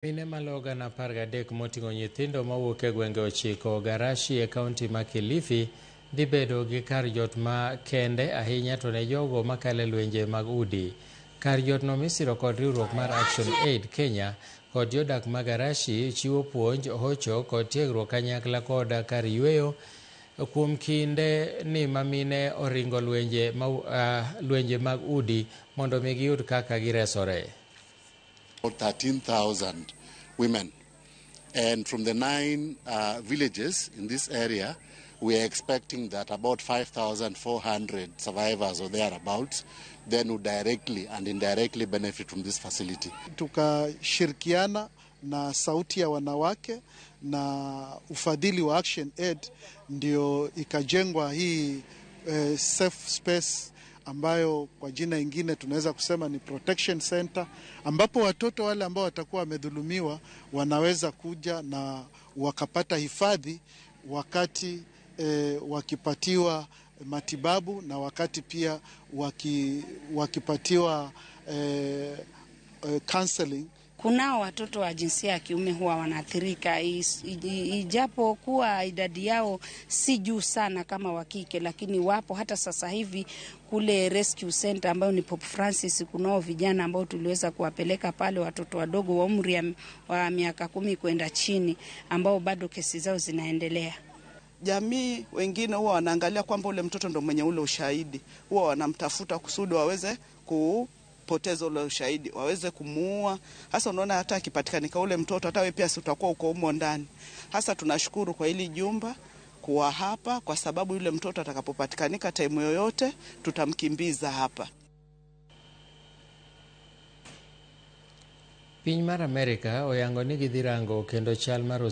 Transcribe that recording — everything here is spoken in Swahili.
Mine maloga na parga dek moting'o nyithindo mawuok e gwenge 9 Garashi e kaunti ma Kilifi dhi bedo gi kar jot ma kende ahinya to ne jogo makale lwenje mag udi. Kar jot no misiro kod riwruok mar Action Aid Kenya kod jodak ma Garashi chiwo puonj, hocho kod tiegruok kanyakla kod kar yweyo kuom kinde ni mamine oringo lwenje mag udi mondo mi giyud kaka giresore. 13,000 women, and from the 9 villages in this area we are expecting that about 5,400 survivors or thereabouts then would directly and indirectly benefit from this facility. Tukashirikiana na sauti ya wanawake na ufadhili wa Action Aid ndio ikajengwa hii safe space ambayo kwa jina ingine tunaweza kusema ni protection center, ambapo watoto wale ambao watakuwa wamedhulumiwa wanaweza kuja na wakapata hifadhi wakati wakipatiwa matibabu na wakati pia wakipatiwa counseling. Kunao watoto wa jinsia ya kiume huwa wanaathirika, ijapo kuwa idadi yao si juu sana kama wa kike, lakini wapo. Hata sasa hivi kule Rescue Center ambayo ni Pope Francis, kunao vijana ambao tuliweza kuwapeleka pale, watoto wadogo wa umri wa miaka 10 kwenda chini, ambao bado kesi zao zinaendelea. Jamii wengine huwa wanaangalia kwamba ule mtoto ndo mwenye ule ushahidi, huwa wanamtafuta kusudi waweze kupoteza ule ushahidi, waweze kumuua. Hasa unaona hata akipatikanika ule mtoto, hata wewe pia si utakuwa uko humo ndani. Hasa tunashukuru kwa hili jumba kuwa hapa, kwa sababu yule mtoto atakapopatikanika time yoyote tutamkimbiza hapa. Piny mar Amerika oyango ni gidhirango kendo chal mar